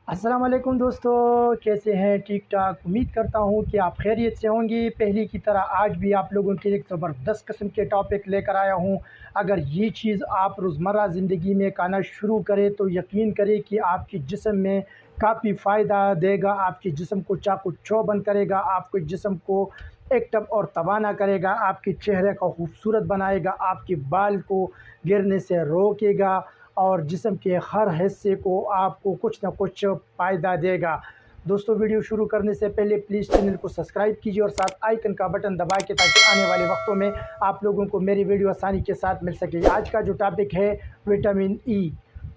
अस्सलाम वालेकुम दोस्तों, कैसे हैं? ठीक ठाक। उम्मीद करता हूँ कि आप खैरियत से होंगे। पहले की तरह आज भी आप लोगों के लिए एक ज़बरदस्त किस्म के टॉपिक लेकर आया हूँ। अगर ये चीज़ आप रोज़मर्रा ज़िंदगी में खाना शुरू करें तो यकीन करें कि आपके जिस्म में काफ़ी फ़ायदा देगा, आपके जिस्म को चाकू चौबंद करेगा, आपके जिस्म को एक्टिव और तवाना करेगा, आपके चेहरे को खूबसूरत बनाएगा, आपके बाल को गिरने से रोकेगा और जिस्म के हर हिस्से को आपको कुछ ना कुछ फ़ायदा देगा। दोस्तों, वीडियो शुरू करने से पहले प्लीज़ चैनल को सब्सक्राइब कीजिए और साथ आइकन का बटन दबा के, ताकि आने वाले वक्तों में आप लोगों को मेरी वीडियो आसानी के साथ मिल सके। आज का जो टॉपिक है विटामिन ई,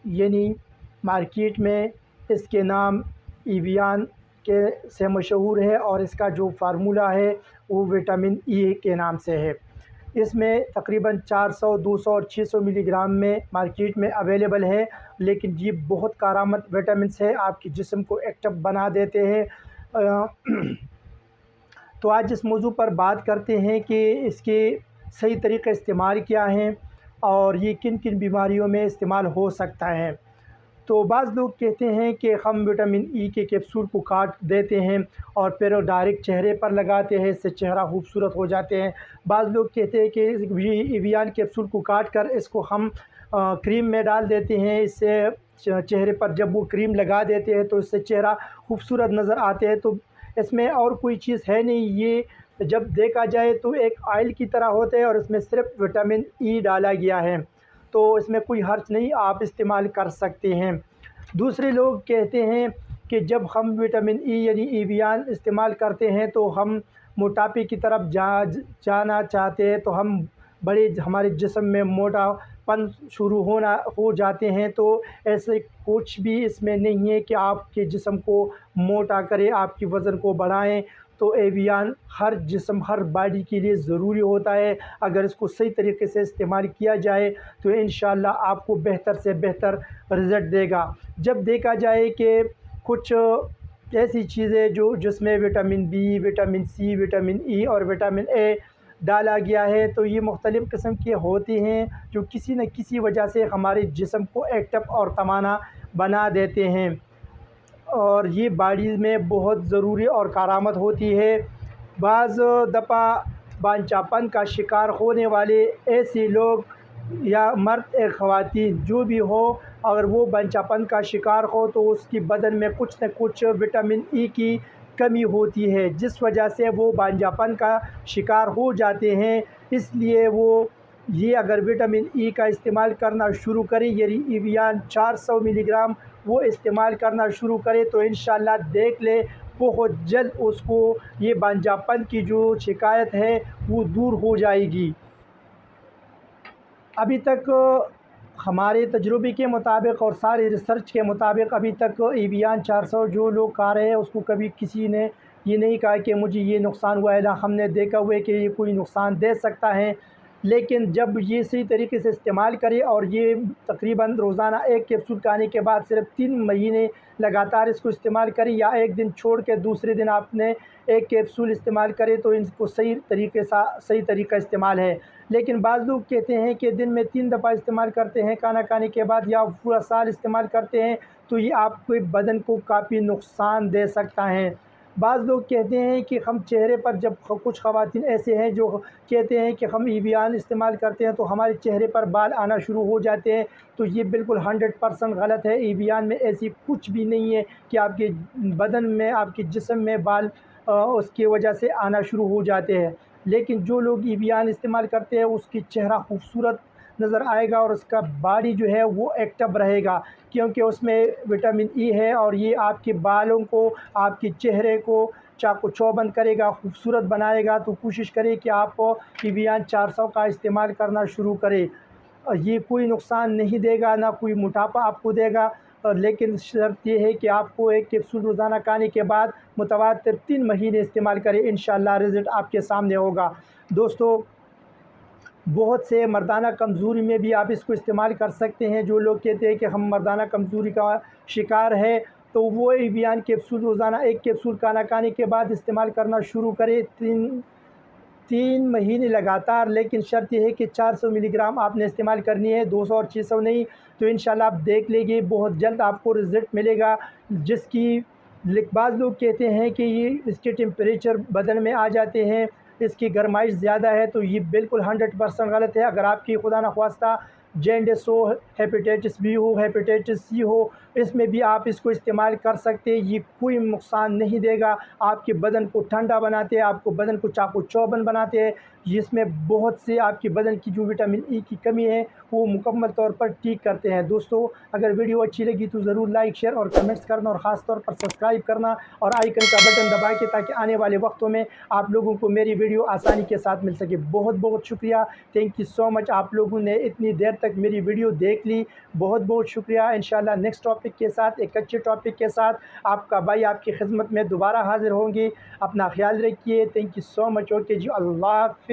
यानी मार्केट में इसके नाम एवियन के से मशहूर है और इसका जो फार्मूला है वो विटामिन ई के नाम से है। इसमें तकरीबन 400, 200 और 600 मिलीग्राम में मार्केट में अवेलेबल है, लेकिन ये बहुत कारगर विटामिन्स है, आपके जिस्म को एक्टिव बना देते हैं। तो आज इस मौजू पर बात करते हैं कि इसके सही तरीक़े इस्तेमाल क्या हैं और ये किन किन बीमारियों में इस्तेमाल हो सकता है। तो बाज़ लोग कहते हैं कि हम विटामिन ई के कैप्सूल को काट देते हैं और फिर डायरेक्ट चेहरे पर लगाते हैं, इससे चेहरा खूबसूरत हो जाते हैं। बाज़ लोग कहते हैं कि ये एवियन कैप्सूल को काट कर इसको हम क्रीम में डाल देते हैं, इससे चेहरे पर जब वो क्रीम लगा देते हैं तो इससे चेहरा खूबसूरत नज़र आते हैं। तो इसमें और कोई चीज़ है नहीं, ये जब देखा जाए तो एक ऑयल की तरह होते हैं और इसमें सिर्फ विटामिन ई डाला गया है, तो इसमें कोई हर्ज नहीं, आप इस्तेमाल कर सकते हैं। दूसरे लोग कहते हैं कि जब हम विटामिन ई यानी एवियन इस्तेमाल करते हैं तो हम मोटापे की तरफ जाना चाहते हैं, तो हम हमारे जिस्म में मोटापन शुरू हो जाते हैं। तो ऐसे कुछ भी इसमें नहीं है कि आपके जिस्म को मोटा करे, आपकी वज़न को बढ़ाएं। तो एवियन हर जिस्म, हर बॉडी के लिए ज़रूरी होता है। अगर इसको सही तरीके से इस्तेमाल किया जाए तो इंशाअल्लाह आपको बेहतर से बेहतर रिज़ल्ट देगा। जब देखा जाए कि कुछ ऐसी चीज़ें जिसमें vitamin B, vitamin C, vitamin E और विटामिन ए डाला गया है, तो ये मुख्तलिफ़ किस्म के होते हैं जो किसी न किसी वजह से हमारे जिस्म को एक्टिव और तवाना बना देते हैं और ये बॉडी में बहुत ज़रूरी और कारगर होती है। बाज़ दफ़ा बांझापन का शिकार होने वाले ऐसे लोग या मर्द या ख़वातीन जो भी हो, अगर वो बांझापन का शिकार हो तो उसकी बदन में कुछ न कुछ विटामिन ई की कमी होती है, जिस वजह से वो बांझापन का शिकार हो जाते हैं। इसलिए वो ये अगर विटामिन ई का इस्तेमाल करना शुरू करें, यानी एवियन 400 मिलीग्राम वो इस्तेमाल करना शुरू करे, तो इंशाअल्लाह देख ले बहुत जल्द उसको ये बांझापन की जो शिकायत है वो दूर हो जाएगी। अभी तक हमारे तजुर्बे के मुताबिक और सारे रिसर्च के मुताबिक अभी तक एवियन 400 जो लोग खा रहे हैं उसको कभी किसी ने ये नहीं कहा कि मुझे ये नुकसान हुआ है। ना हमने देखा हुआ है कि ये कोई नुकसान दे सकता है, लेकिन जब ये सही तरीके से इस्तेमाल करें और ये तकरीबन रोज़ाना एक कैप्सूल खाने के बाद सिर्फ 3 महीने लगातार इसको इस्तेमाल करें, या एक दिन छोड़ के दूसरे दिन आपने एक कैप्सूल इस्तेमाल करें, तो इनको सही तरीका इस्तेमाल है। लेकिन बाज़ लोग कहते हैं कि दिन में 3 दफ़ा इस्तेमाल करते हैं खाना खाने के बाद, या पूरा साल इस्तेमाल करते हैं, तो ये आपके बदन को काफ़ी नुकसान दे सकता है। बाज़ लोग कहते हैं कि हम चेहरे पर, जब कुछ ख़वातीन ऐसे हैं जो कहते हैं कि हम एवियन इस्तेमाल करते हैं तो हमारे चेहरे पर बाल आना शुरू हो जाते हैं, तो ये बिल्कुल 100% गलत है। एवियन में ऐसी कुछ भी नहीं है कि आपके बदन में, आपके जिस्म में बाल उसकी वजह से आना शुरू हो जाते हैं। लेकिन जो लोग एवियन इस्तेमाल करते हैं उसकी चेहरा खूबसूरत नज़र आएगा और उसका बॉडी जो है वो एक्टिव रहेगा, क्योंकि उसमें विटामिन ई है और ये आपके बालों को, आपके चेहरे को चाको चौबंद करेगा, खूबसूरत बनाएगा। तो कोशिश करें कि आप एवियन 400 का इस्तेमाल करना शुरू करें। ये कोई नुकसान नहीं देगा, ना कोई मोटापा आपको देगा, लेकिन शर्त ये है कि आपको एक कैप्सूल रोज़ाना खाने के बाद मुतवातिर 3 महीने इस्तेमाल करें, इंशाअल्लाह रिज़ल्ट आपके सामने होगा। दोस्तों, बहुत से मर्दाना कमज़ोरी में भी आप इसको इस्तेमाल कर सकते हैं। जो लोग कहते हैं कि हम मर्दाना कमज़ोरी का शिकार है, तो वो एवियन कैप्सूल रोज़ाना एक कैप्सूल खाना खाने के बाद इस्तेमाल करना शुरू करें। 3 مہینے لگاتار، لیکن شرط یہ ہے کہ 400 ملی گرام آپ نے استعمال کرنی ہے، 200 اور 600 نہیں۔ تو انشاءاللہ آپ دیکھ لیجیے، بہت جلد آپ کو رزلٹ ملے گا، جس کی بعض لوگ کہتے ہیں کہ یہ اس کے ٹیمپریچر بدن میں آ جاتے ہیں، اس کی گرمائش زیادہ ہے، تو یہ بالکل 100% غلط ہے۔ اگر آپ کی خدا نخواستہ جینڈس ہو، ہیپیٹیٹس بی ہو، ہیپیٹیٹس سی ہو، اس میں بھی آپ اس کو استعمال کر سکتے ہیں، یہ کوئی نقصان نہیں دے گا، آپ کے بدن کو ٹھنڈا بناتے ہیں، آپ کو بدن کو چاقو چوبند بناتے ہیں، جس میں بہت سے آپ کے بدن کی جو وٹامن ای کی کمی ہے وہ مکمل طور پر ٹھیک کرتے ہیں۔ دوستو، اگر ویڈیو اچھی لگی تو ضرور لائک، شیئر اور کمنٹس کرنا، اور خاص طور پر سبسکرائب کرنا اور آئیکن کا بٹن دبا کے، تاکہ آنے والے وقتوں میں آپ لوگوں کو میری ویڈیو آسانی کے ساتھ مل سکے۔ بہت بہت شکریہ، تھینک یو سو مچ، آپ لوگوں نے اتنی دیر تک میری ویڈیو دیکھ لی، بہت بہت شکریہ۔ انشاءاللہ نیکسٹ ٹاپک کے ساتھ، ایک اچھے ٹاپک کے ساتھ آپ کا بھائی آپ کی خدمت میں دوبارہ حاضر ہوں گے۔ اپنا خیال رکھیے، thank you so much, okay جی، اللہ حافظ۔